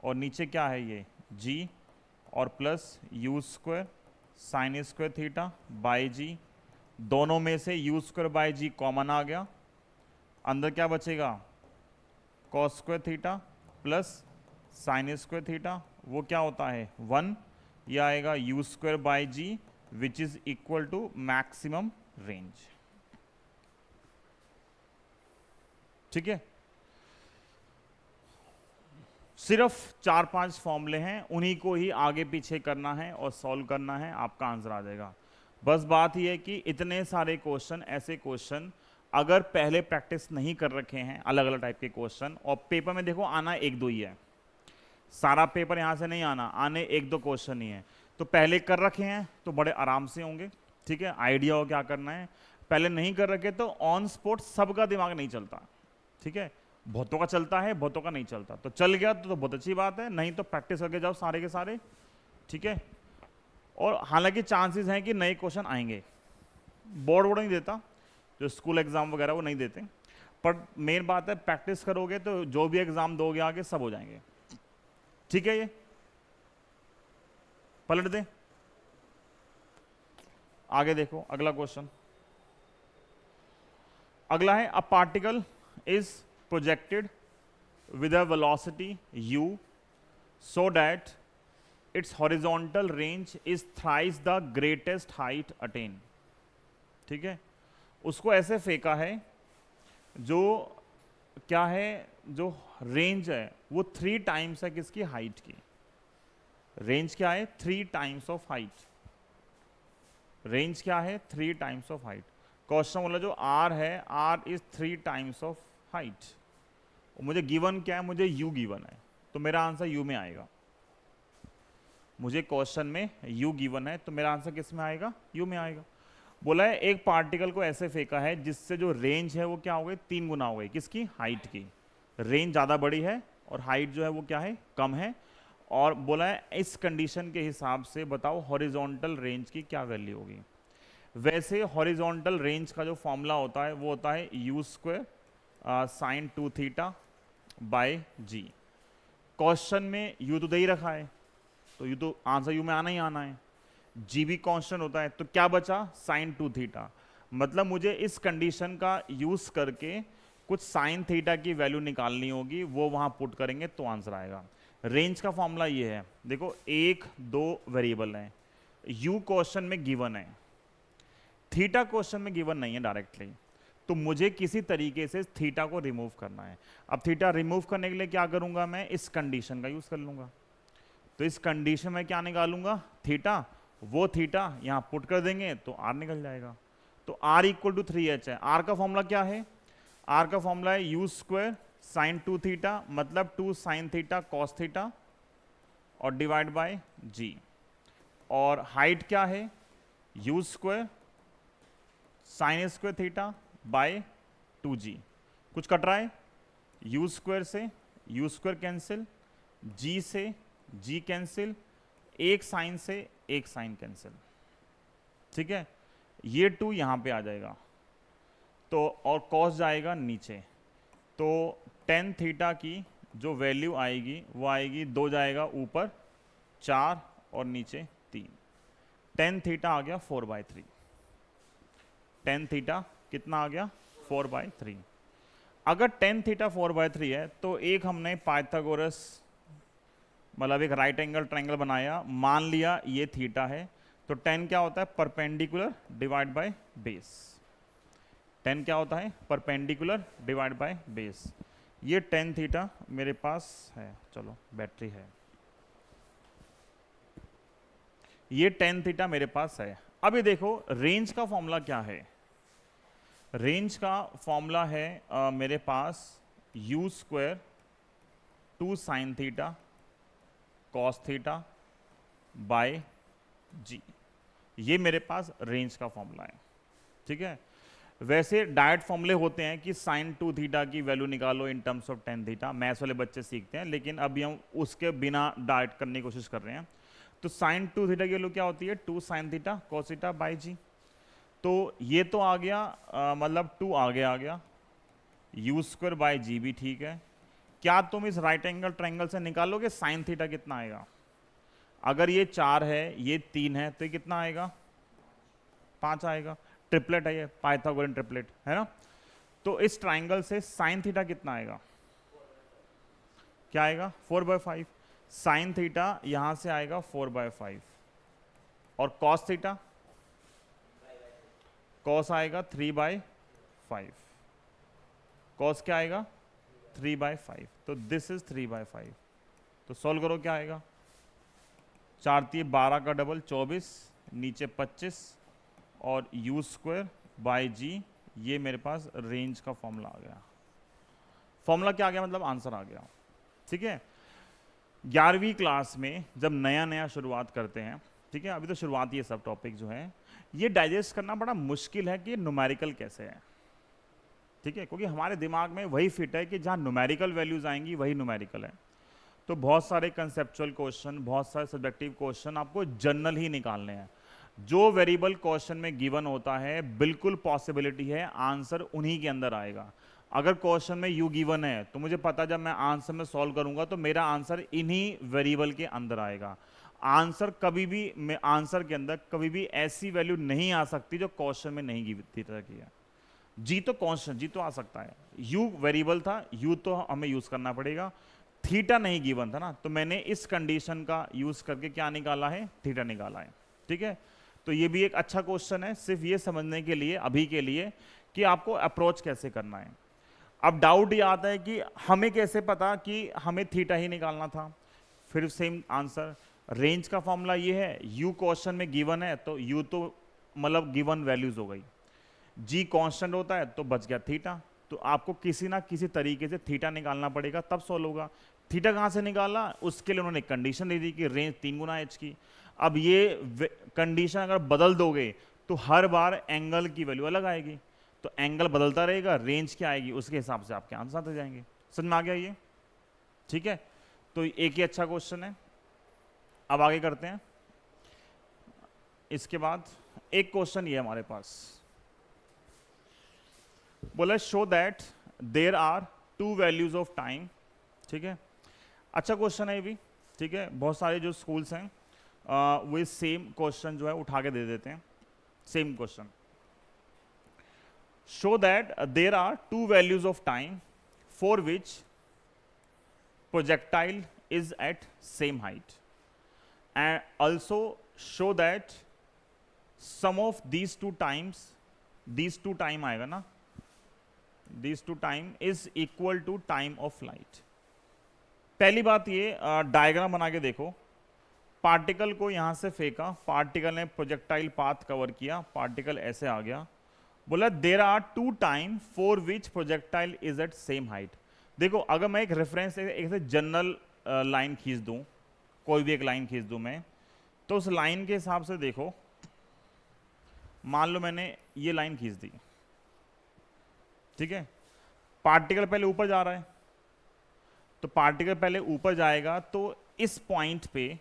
और नीचे क्या है? ये जी और plus u square sine square theta by g. दोनों में से u square by g common आ गया, अंदर क्या बचेगा? Cos square theta plus sine square theta, वो क्या होता है? 1। यह आएगा u square by g which is equal to maximum range. ठीक है, सिर्फ 4-5 फॉर्मूले हैं, उन्हीं को ही आगे पीछे करना है और सॉल्व करना है, आपका आंसर आ जाएगा। बस बात यह है कि इतने सारे क्वेश्चन, ऐसे क्वेश्चन अगर पहले प्रैक्टिस नहीं कर रखे हैं, अलग अलग टाइप के क्वेश्चन, और पेपर में देखो आना 1-2 ही है, सारा पेपर यहाँ से नहीं आना, आने 1-2 क्वेश्चन ही है, तो पहले कर रखे हैं तो बड़े आराम से होंगे। ठीक है, आइडिया हो क्या करना है। पहले नहीं कर रखे तो ऑन स्पॉट सबका दिमाग नहीं चलता। ठीक है, बहुतों का चलता है, बहुतों का नहीं चलता, तो चल गया तो बहुत अच्छी बात है, नहीं तो प्रैक्टिस करके जाओ सारे के सारे। ठीक है, और हालांकि चांसेस हैं कि नए क्वेश्चन आएंगे, बोर्ड नहीं देता, जो स्कूल एग्जाम वगैरह वो नहीं देते, पर मेन बात है प्रैक्टिस करोगे तो जो भी एग्जाम दोगे आगे सब हो जाएंगे। ठीक है, ये पलट दें, आगे देखो अगला क्वेश्चन। अगला है a particle is projected with a velocity u so that its horizontal range is thrice the greatest height attained। ठीक है, उसको ऐसे फेंका है, जो क्या है, जो रेंज है वो 3 टाइम्स है किसकी, हाइट की। रेंज क्या है, 3 टाइम्स ऑफ हाइट। रेंज क्या है, 3 टाइम्स ऑफ हाइट। क्वेश्चन बोला जो r है, r is 3 times of height. मुझे गिवन क्या है, मुझे u गिवन है, तो मेरा आंसर u में आएगा। मुझे क्वेश्चन में u गिवन है तो मेरा आंसर किस में आएगा, u में आएगा। बोला है एक पार्टिकल को ऐसे फेंका है जिससे जो रेंज है वो क्या हो गई, 3 गुना हो गई किसकी, हाइट की। रेंज ज़्यादा बड़ी है और हाइट जो है वो क्या है, कम है। और बोला है इस कंडीशन के हिसाब से बताओ हॉरिजॉन्टल रेंज की क्या वैल्यू होगी। वैसे हॉरिजॉन्टल रेंज का जो फॉर्मूला होता है वो होता है u² sin 2 theta by g. Question में u तो दे ही रखा है, तो u तो आंसर u में आना ही आना है। जी भी कांस्टेंट होता है, तो क्या बचा, sin 2 थीटा। मतलब मुझे इस कंडीशन का यूज करके कुछ sin थीटा की वैल्यू निकालनी होगी, वो वहां पुट करेंगे तो आंसर आएगा। रेंज का फॉर्मूला ये है, देखो 1-2 वेरिएबल हैं, u क्वेश्चन में गिवन है, थीटा क्वेश्चन में गिवन नहीं है डायरेक्टली, तो मुझे किसी तरीके से थीटा को रिमूव करना है। अब थीटा रिमूव करने के लिए क्या करूंगा, मैं इस कंडीशन का यूज कर लूंगा। तो इस कंडीशन में क्या निकालूंगा, थीटा, वो थीटा यहां पुट कर देंगे तो r निकल जाएगा। तो r = 3h है। r का फॉर्मूला क्या है, r का फॉर्मूला है u² sin 2 थीटा, मतलब 2 sin थीटा cos थीटा और डिवाइड बाय g। और हाइट क्या है, u² sin² theta by 2g। कुछ कट रहा है, u² से u² कैंसिल, g से g कैंसिल, एक साइन से एक साइन कैंसिल। ठीक है, ये 2 यहां पे आ जाएगा, तो और कॉस जाएगा नीचे, तो tan थीटा की जो वैल्यू आएगी वो आएगी, 2 जाएगा ऊपर 4 और नीचे 3, tan थीटा आ गया 4/3। tan थीटा कितना आ गया, 4/3। अगर tan थीटा 4/3 है तो एक हमने पाइथागोरस मतलब एक राइट एंगल ट्रायंगल बनाया, मान लिया ये थीटा है, तो tan क्या होता है, perpendicular divide by base. tan क्या होता है, परपेंडिकुलर डिवाइड बाय बेस। ये tan थीटा मेरे पास है, चलो बैटरी है, ये tan थीटा मेरे पास है। अभी देखो रेंज का फॉर्मूला क्या है, रेंज का फॉर्मूला है मेरे पास u² 2 sin theta cos theta by g, ये मेरे पास रेंज का फॉर्मूला है। ठीक है, वैसे डायरेक्ट फॉर्मूले होते हैं कि sin 2 थीटा की वैल्यू निकालो in terms of tan theta, maths वाले बच्चे सीखते हैं, लेकिन अभी हम उसके बिना डायरेक्ट करने की कोशिश कर रहे हैं। तो sin 2 थीटा की वैल्यू क्या होती है, 2 sin theta cos theta by g. तो ये तो आ गया, मतलब 2 आगे आ गया, u² बाय जी भी ठीक है। क्या तुम इस राइट एंगल ट्रायंगल से निकालोगे sin थीटा कितना आएगा, अगर ये 4 है ये 3 है तो ये कितना आएगा, 5 आएगा। ट्रिपलेट है ये, पाइथागोरन ट्रिपलेट है ना। तो इस ट्रायंगल से sin थीटा कितना आएगा, क्या आएगा, 4/5। sin थीटा यहां से आएगा 4/5, और cos थीटा, cos आएगा 3/5। कॉस क्या आएगा 3/5, तो दिस इज 3/5। तो सॉल्व करो क्या आएगा, 4×3 12 का डबल 24, नीचे 25 और u स्क्वायर बाई जी, ये मेरे पास रेंज का फॉर्मूला आ गया। फॉर्मूला क्या आ गया, मतलब आंसर आ गया। ठीक है, 11वीं क्लास में जब नया नया शुरुआत करते हैं, ठीक है, अभी तो शुरुआत ये सब टॉपिक जो है ये डाइजेस्ट करना बड़ा मुश्किल है कि न्यूमेरिकल कैसे है। ठीक है, क्योंकि हमारे दिमाग में वही फिट है कि जहाँ न्यूमेरिकल वैल्यूज आएंगी वही न्यूमेरिकल है। तो बहुत सारे कंसेप्चुअल क्वेश्चन, बहुत सारे सब्जेक्टिव क्वेश्चन आपको जनरल ही निकालने हैं। जो वेरिएबल क्वेश्चन में गिवन होता है बिल्कुल पॉसिबिलिटी है आंसर उन्हीं के अंदर आएगा। अगर क्वेश्चन में यू गिवन है तो मुझे पता जब मैं आंसर में सॉल्व करूंगा तो मेरा आंसर इन्हीं वेरिएबल के अंदर आएगा। आंसर कभी भी आंसर के अंदर कभी भी ऐसी वैल्यू नहीं आ सकती जो क्वेश्चन में नहीं गिवन रखी है। जी तो कॉन्स्टेंट, जी तो आ सकता है, यू वेरिएबल था, यू तो हमें यूज करना पड़ेगा। थीटा नहीं गिवन था ना, तो मैंने इस कंडीशन का यूज करके क्या निकाला है, थीटा निकाला है। ठीक है, तो ये भी एक अच्छा क्वेश्चन है, सिर्फ ये समझने के लिए अभी के लिए कि आपको अप्रोच कैसे करना है। अब डाउट ये आता है कि हमें कैसे पता कि हमें थीटा ही निकालना था। फिर सेम आंसर, रेंज का फॉर्मूला ये है, यू क्वेश्चन में गिवन है तो यू तो मतलब गिवन वैल्यूज हो गई, जी कांस्टेंट होता है तो बच गया थीटा। तो आपको किसी ना किसी तरीके से थीटा निकालना पड़ेगा तब सॉल्व होगा। थीटा कहाँ से निकाला, उसके लिए उन्होंने कंडीशन दे दी कि रेंज 3 गुना एच की। अब ये कंडीशन अगर बदल दोगे तो हर बार एंगल की वैल्यू अलग आएगी, तो एंगल बदलता रहेगा, रेंज क्या आएगी उसके हिसाब से आपके आंसर आते जाएंगे। समझ में आ गया ये? ठीक है, तो एक ही अच्छा क्वेश्चन है। अब आगे करते हैं। इसके बाद एक क्वेश्चन ये हमारे पास बोला, show that there are 2 values of time. ठीक है, अच्छा क्वेश्चन है ये भी। ठीक है, बहुत सारे जो स्कूल्स हैं वो सेम क्वेश्चन जो है उठा के दे देते हैं। Same question, show that there are 2 values of time for which projectile is at same height and also show that sum of these two time आएगा ना, these two time is equal to time of light। पहली बात ये diagram बना के देखो, particle को यहां से फेंका, पार्टिकल ने प्रोजेक्टाइल पाथ कवर किया, पार्टिकल ऐसे आ गया, बोला there are 2 time for which projectile is at same height. देखो अगर मैं एक रेफरेंस एक जनरल लाइन खींच दूं, कोई भी एक लाइन खींच दूं मैं, तो उस लाइन के हिसाब से देखो, मान लो मैंने ये लाइन खींच दी। ठीक है, पार्टिकल पहले ऊपर जा रहा है, तो पार्टिकल पहले ऊपर जाएगा तो इस पॉइंट पे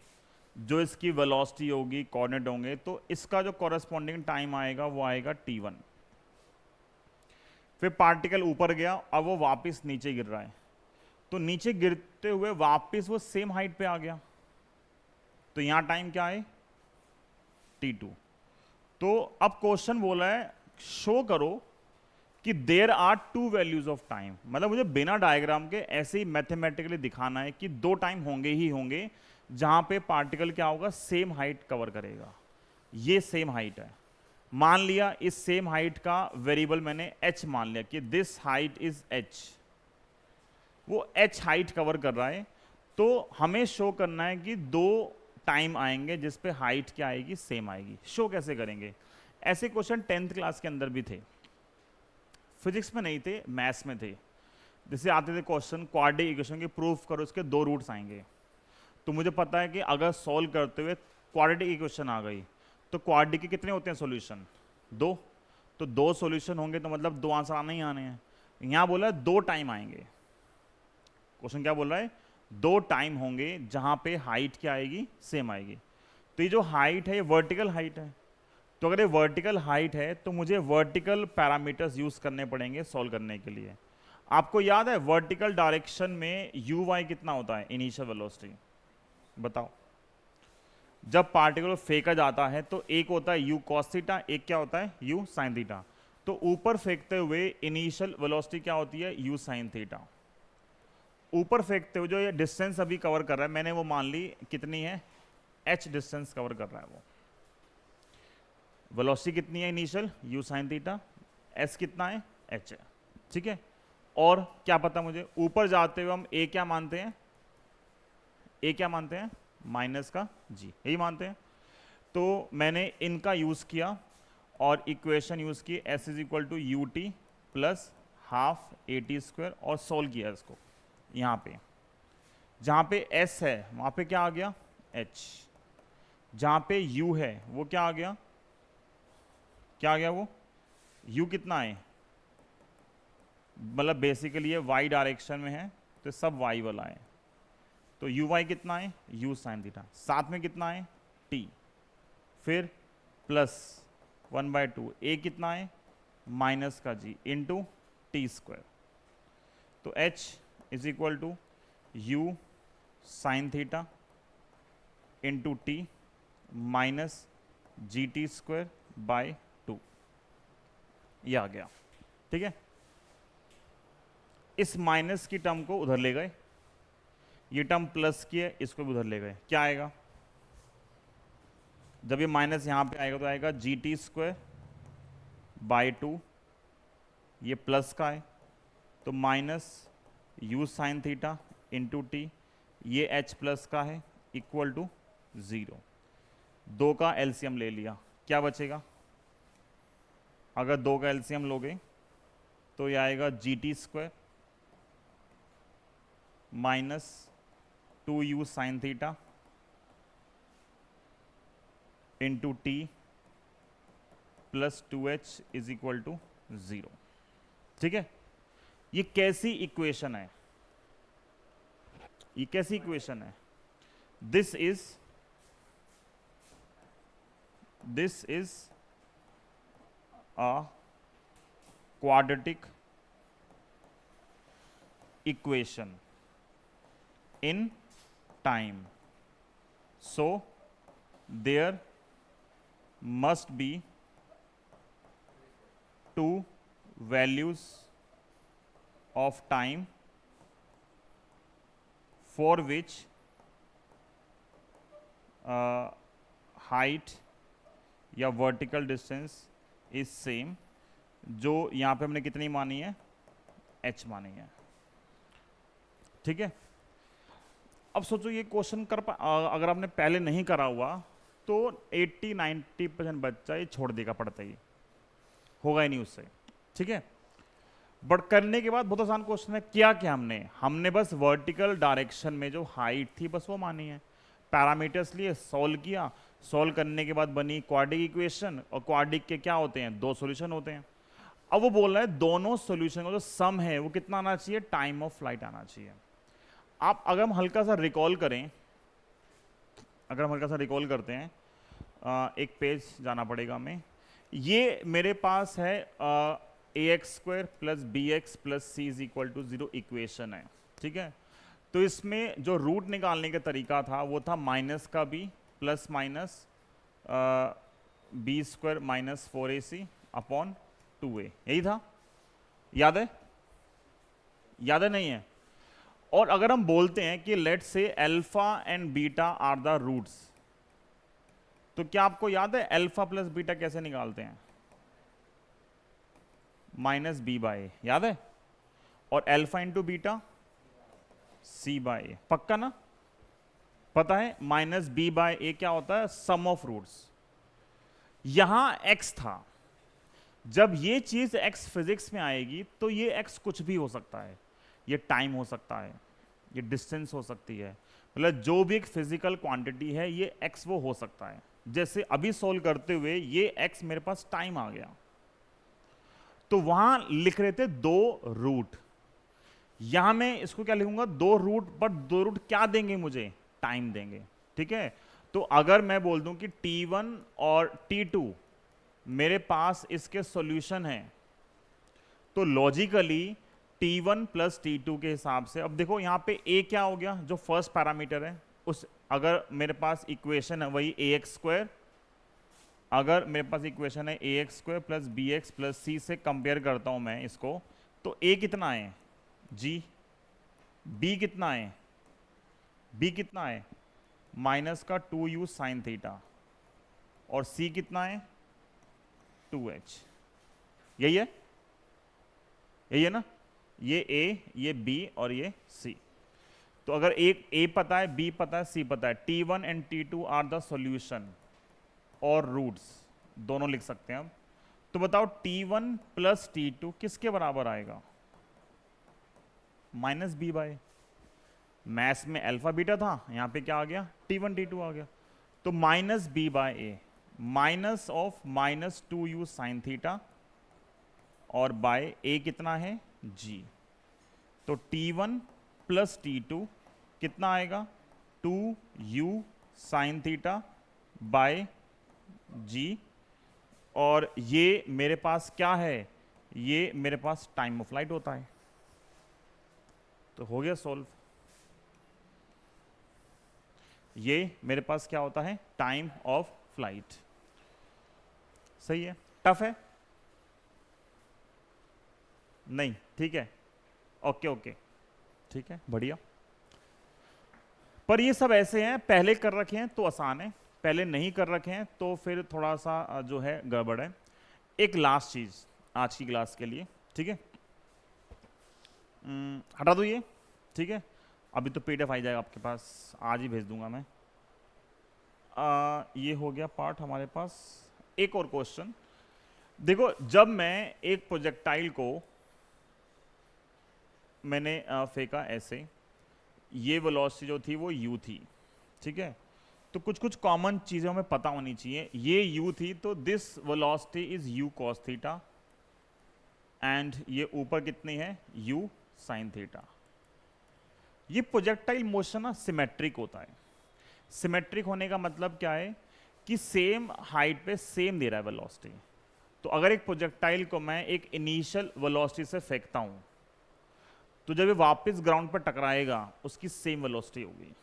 जो इसकी वेलोसिटी होगी, कोऑर्डिनेट होंगे, तो इसका जो कॉरेस्पॉन्डिंग टाइम आएगा वो आएगा t1। फिर पार्टिकल ऊपर गया, अब वो वापस नीचे गिर रहा है, तो नीचे गिरते हुए वापस वो सेम हाइट पे आ गया, तो यहां टाइम क्या है t2। तो अब क्वेश्चन बोला है शो करो कि there are 2 values of time, मतलब मुझे बिना डायग्राम के ऐसे ही मैथमेटिकली दिखाना है कि 2 टाइम होंगे ही होंगे जहां पे पार्टिकल क्या होगा, सेम हाइट कवर करेगा। ये सेम हाइट है, मान लिया इस सेम हाइट का वेरिएबल मैंने h मान लिया कि दिस हाइट इज h, वो h हाइट कवर कर रहा है। तो हमें शो करना है कि 2 टाइम आएंगे जिस पे हाइट क्या आएगी, सेम आएगी। शो कैसे करेंगे? ऐसे क्वेश्चन 10th क्लास के अंदर भी थे, फिजिक्स में नहीं थे, मैथ्स में थे। जैसे आते थे क्वेश्चन क्वाड्रेटिक इक्वेशन के प्रूफ करो, इसके 2 रूट्स आएंगे, तो मुझे पता है कि अगर सॉल्व करते हुए क्वाड्रेटिक इक्वेशन आ गई तो क्वाड्रेटिक के कितने होते हैं सॉल्यूशन, 2, तो 2 सॉल्यूशन होंगे तो मतलब 2 आंसर आने ही आने हैं। यहाँ बोला है 2 टाइम आएंगे, क्वेश्चन क्या बोल रहा है, 2 टाइम होंगे जहां पे हाइट क्या आएगी, सेम आएगी। तो ये जो हाइट है ये वर्टिकल हाइट है, तो अगर ये वर्टिकल हाइट है तो मुझे वर्टिकल पैरामीटर्स यूज करने पड़ेंगे सॉल्व करने के लिए। आपको याद है वर्टिकल डायरेक्शन में यू वाई कितना होता है, इनिशियल वेलोसिटी, बताओ। जब पार्टिकल फेंका जाता है तो एक होता है यू कॉस थीटा, एक क्या होता है यू साइन थीटा। तो ऊपर फेंकते हुए इनिशियल वेलोसिटी क्या होती है, यू साइन थीटा। ऊपर फेंकते हुए जो ये डिस्टेंस अभी कवर कर रहा है, मैंने वो मान ली कितनी है, h डिस्टेंस कवर कर रहा है वो। वेलोसिटी कितनी है initial, u sine theta, s कितना है, h है। ठीक है, और क्या पता मुझे, ऊपर जाते हुए हम ए क्या मानते हैं, ए क्या मानते हैं, माइनस का जी, यही मानते हैं। तो मैंने इनका यूज किया और इक्वेशन यूज की, S is equal to u t plus half a t square, और सोल्व किया इसको। यहाँ पे जहाँ पे एस है वहाँ पे क्या आ गया, एच। जहाँ पे यू है वो क्या आ गया, क्या आ गया वो, यू कितना है, मतलब बेसिकली ये वाई डायरेक्शन में है तो सब वाई वाला है, तो यू वाई कितना है, यू साइन थीटा, साथ में कितना है टी, फिर प्लस 1/2, ए कितना है माइनस का जी इंटू टी स्क्वायर। तो H is equal to u sine theta into t minus g t square by 2, ये आ गया। ठीक है, इस माइनस की टर्म को उधर ले गए, ये टर्म प्लस की है इसको भी उधर ले गए, क्या आएगा, जब ये माइनस यहां पे आएगा तो आएगा जी टी स्क्वायर बाय 2, ये प्लस का है तो minus you sine theta into T, ये एच प्लस का है इक्वल टू 0। 2 का एलसीएम ले लिया, क्या बचेगा, अगर 2 का एलसीएम लोगे तो ये आएगा g t square minus 2u sine theta into t plus 2h is equal to 0। ठीक है, ये कैसी इक्वेशन है, ये कैसी इक्वेशन है, this is a quadratic equation in time, so there must be two values of time for which height या vertical distance is same, जो यहाँ पे हमने कितनी मानी है, h मानी है। ठीक है, अब सोचो ये क्वेश्चन अगर आपने पहले नहीं करा हुआ तो 80-90% बच्चा ये छोड़ देगा, पढ़ता ही होगा ही नहीं उससे। ठीक है, बट करने के बाद बहुत आसान क्वेश्चन है, क्या क्या हमने बस वर्टिकल डायरेक्शन में जो हाइट थी बस वो मानी है, पैरामीटर्स लिए सॉल्व किया, सॉल्व करने के बाद बनी क्वाड्रिक इक्वेशन, और क्वाड्रिक के क्या होते हैं, 2 सॉल्यूशन होते हैं। अब वो बोल रहा है दोनों सॉल्यूशन का जो सम है वो कितना आना चाहिए, टाइम ऑफ फ्लाइट आना चाहिए। आप अगर हम हल्का सा रिकॉल करें, अगर हम हल्का सा रिकॉल करते हैं, एक पेज जाना पड़ेगा हमें, ये मेरे पास है a x square plus b x plus c is equal to 0 equation है। ठीक है, तो इसमें जो रूट निकालने का तरीका था वो था माइनस का b plus minus b square minus 4ac upon 2a, यही था, याद है, याद है नहीं है। और अगर हम बोलते हैं कि लेट से alpha and beta are the roots, तो क्या आपको याद है अल्फा प्लस बीटा कैसे निकालते हैं, माइनस बी बाय ए, याद है, और अल्फा इंटू बीटा सी बाय ए, पक्का ना, पता है, माइनस बी बाय ए क्या होता है, सम ऑफ रूट्स। यहां एक्स था, जब ये चीज एक्स फिजिक्स में आएगी तो ये एक्स कुछ भी हो सकता है, ये टाइम हो सकता है, ये डिस्टेंस हो सकती है, मतलब जो भी एक फिजिकल क्वांटिटी है ये एक्स वो हो सकता है। जैसे अभी सोल्व करते हुए ये एक्स मेरे पास टाइम आ गया, तो वहां लिख रहे थे 2 रूट, यहां मैं इसको क्या लिखूंगा, 2 रूट, बट 2 रूट क्या देंगे मुझे, टाइम देंगे। ठीक है, तो अगर मैं बोल दूं कि t1 और t2 मेरे पास इसके सॉल्यूशन हैं, तो लॉजिकली t1 प्लस t2 के हिसाब से, अब देखो यहाँ पे a क्या हो गया, जो फर्स्ट पैरामीटर है, उस अगर मेरे पास इक्वेशन है वही ax स्क्वायर, अगर मेरे पास इक्वेशन है ax square plus bx plus c से कंपेयर करता हूँ मैं इसको, तो a कितना है g, b कितना है, b कितना है माइनस का 2u साइन थीटा, और c कितना है 2h, यही है, यही है ना। ये ए, ये बी और ये सी। तो अगर एक ए पता है, बी पता है, सी पता है, T1 and T2 are the solution और रूट्स, दोनों लिख सकते हैं हम। तो बताओ T1 प्लस T2 किसके बराबर आएगा? माइनस बी बाय, मैथ्स में अल्फा बीटा था, यहां पे क्या आ गया? T1 T2 आ गया। तो minus b by a, minus of minus 2u sine theta और बाय ए कितना है? जी। तो T1 प्लस T2 कितना आएगा? 2u sine theta by g. और ये मेरे पास क्या है? ये मेरे पास टाइम ऑफ फ्लाइट होता है। तो हो गया सॉल्व। ये मेरे पास क्या होता है? Time of flight. सही है? टफ है? नहीं, ठीक है, ओके ओके, ठीक है, बढ़िया। पर ये सब ऐसे हैं, पहले कर रखे हैं तो आसान है, पहले नहीं कर रखे हैं तो फिर थोड़ा सा जो है गड़बड़ है। एक लास्ट चीज आज की क्लास के लिए, ठीक है, हटा दो ये, ठीक है। अभी तो PDF आ जाएगा आपके पास, आज ही भेज दूंगा मैं। ये हो गया पार्ट हमारे पास। एक और क्वेश्चन देखो, जब मैं एक प्रोजेक्टाइल को मैंने फेंका ऐसे, ये वेलोसिटी जो थी वो u थी, ठीक है। तो कुछ कुछ कॉमन चीजें हमें पता होनी चाहिए। ये u थी तो this velocity is u cos theta and ये ऊपर कितनी है? u sin theta. ये प्रोजेक्टाइल मोशन ना सिमेट्रिक होता है। सिमेट्रिक होने का मतलब क्या है? कि सेम हाइट पे सेम दे रहा है वेलोसिटी। तो अगर एक प्रोजेक्टाइल को मैं एक इनिशियल वेलोसिटी से फेंकता हूं, तो जब ये वापस ग्राउंड पर टकराएगा उसकी सेम वेलोसिटी होगी।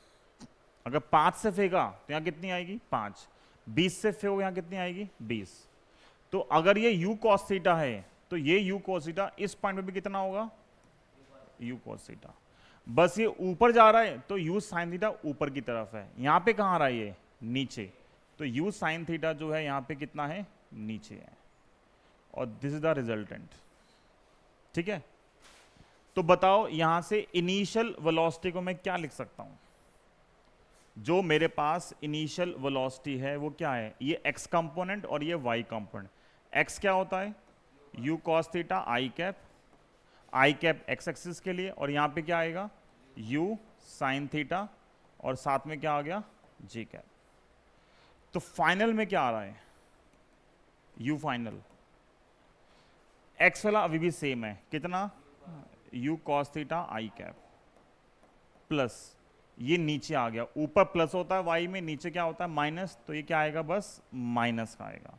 अगर 5 से फेंका तो यहाँ कितनी आएगी? 5। 20 से फेंको यहाँ कितनी आएगी? 20। तो अगर ये u cos थीटा है तो ये u cos थीटा इस पॉइंट पे भी कितना होगा? u cos theta. बस ये ऊपर जा रहा है तो u sin थीटा ऊपर की तरफ है, यहाँ पे कहाँ आ रहा है? ये नीचे। तो u sin थीटा जो है यहाँ पे कितना है? नीचे है। और दिस इज द रिजल्टेंट, ठीक है। तो बताओ यहां से इनिशियल वेलोसिटी को मैं क्या लिख सकता हूं? जो मेरे पास इनिशियल वेलोसिटी है वो क्या है? ये x कंपोनेंट और ये y कंपोनेंट। x क्या होता है? u cos theta i cap x axis के लिए, और यहां पे क्या आएगा? u sin थीटा और साथ में क्या आ गया? j cap. तो फाइनल में क्या आ रहा है? u final. x वाला अभी भी सेम है, कितना? u cos theta i cap plus ये नीचे आ गया, ऊपर प्लस होता है y में, नीचे क्या होता है? माइनस। तो ये क्या आएगा? बस माइनस का आएगा।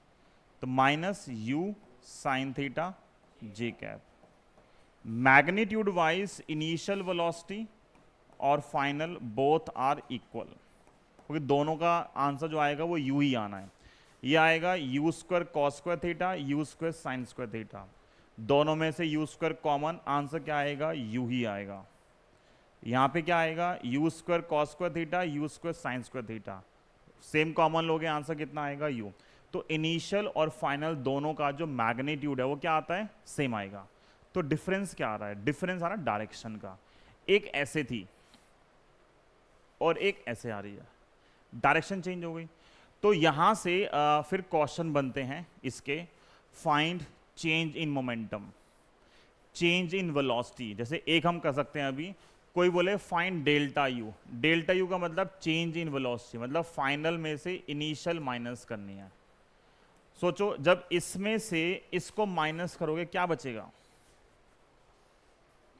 तो minus u sin theta j cap. Magnitude wise initial velocity और फाइनल बोथ आर इक्वल, क्योंकि दोनों का आंसर जो आएगा वो u ही आना है। ये आएगा u square cos square theta, u square sin square theta. दोनों में से u स्क्वायर कॉमन, आंसर क्या आएगा? u ही आएगा। यहाँ पे क्या आएगा? u square cos square theta, u square sin square theta, same common लोगे, आंसर कितना आएगा? u। तो इनिशियल और फाइनल दोनों का जो मैग्नीट्यूड है वो क्या आता है? सेम आएगा। तो डिफरेंस क्या आ रहा है? डिफरेंस आ रहा है डायरेक्शन का। एक ऐसे थी और एक ऐसे आ रही है, डायरेक्शन चेंज हो गई। तो यहां से फिर क्वेश्चन बनते हैं इसके, find change in momentum, change in velocity. जैसे एक हम कर सकते हैं अभी, कोई बोले find delta U. Delta U का मतलब चेंज इन वेलोसिटी, मतलब फाइनल में से इनिशियल माइनस करनी है। सोचो जब इसमें से इसको माइनस करोगे क्या बचेगा?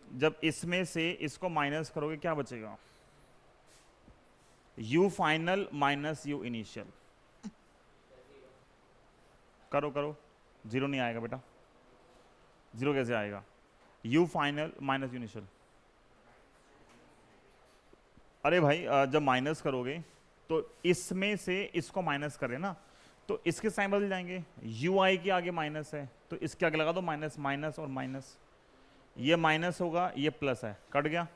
जब इसमें से इसको माइनस करोगे क्या बचेगा? u final minus u initial. करो करो, जीरो नहीं आएगा बेटा, जीरो कैसे आएगा? u final minus u initial. अरे भाई जब माइनस करोगे तो इसमें से इसको माइनस करें ना, तो इसके साइन बदल जाएंगे। ui के आगे माइनस है तो इसके आगे लगा दो माइनस, माइनस और माइनस, ये माइनस होगा, ये प्लस है, कट गया।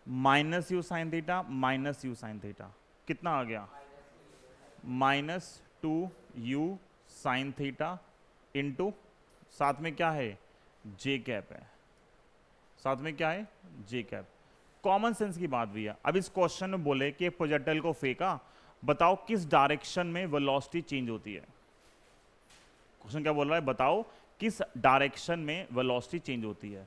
Minus you sine theta minus you sine theta, कितना आ गया? Minus 2u sine theta into साथ में क्या है? j कैप है। साथ में क्या है, जे कैप। कॉमन सेंस की बात भी है। अब इस क्वेश्चन में बोले कि एक प्रोजेक्टाइल को फेंका, बताओ किस डायरेक्शन में वेलोसिटी चेंज होती है। क्वेश्चन क्या बोल रहा है, बताओ किस डायरेक्शन में वेलोसिटी चेंज होती है।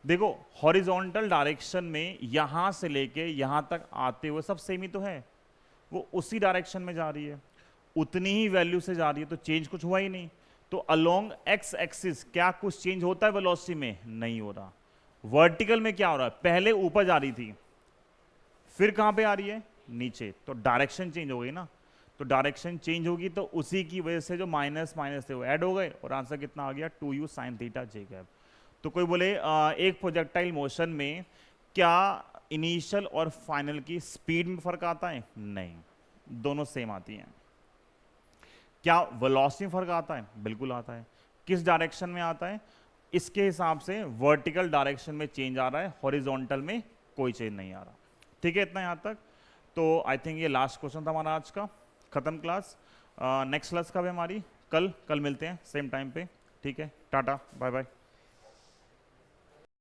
देखो हॉरिजॉन्टल डायरेक्शन में यहां से लेके यहां तक आते हुए सब सेम ही तो है, वो उसी डायरेक्शन में जा रही है, उतनी ही वैल्यू से जा रही है, तो चेंज कुछ हुआ ही नहीं। तो अलोंग एक्स एक्सिस क्या कुछ चेंज होता है वेलोसिटी में, नहीं हो रहा। वर्टिकल में क्या हो रहा है, पहले ऊपर जा रही थी, फिर कहां पे आ रही है, नीचे, तो डायरेक्शन चेंज हो गई ना। तो डायरेक्शन चेंज होगी तो उसी की वजह से जो माइनस माइनस थे वो ऐड हो गए, और आंसर कितना आ गया, 2u sin थीटा जे कैप। तो कोई बोले एक प्रोजेक्टाइल मोशन में क्या इनिशियल और फाइनल की स्पीड में फर्क आता है, नहीं, दोनों सेम आती हैं। क्या वेलोसिटी में फर्क आता है, बिल्कुल आता है। किस डायरेक्शन में आता है, इसके हिसाब से वर्टिकल डायरेक्शन में चेंज आ रहा है, हॉरिजॉन्टल में कोई चेंज नहीं आ रहा। ठीक है, इतना यहाँ तक। तो आई थिंक ये लास्ट क्वेश्चन था हमारा आज का, खत्म क्लास। नेक्स्ट क्लास कब है हमारी, कल मिलते हैं सेम टाइम पे। ठीक है, टाटा बाय बाय।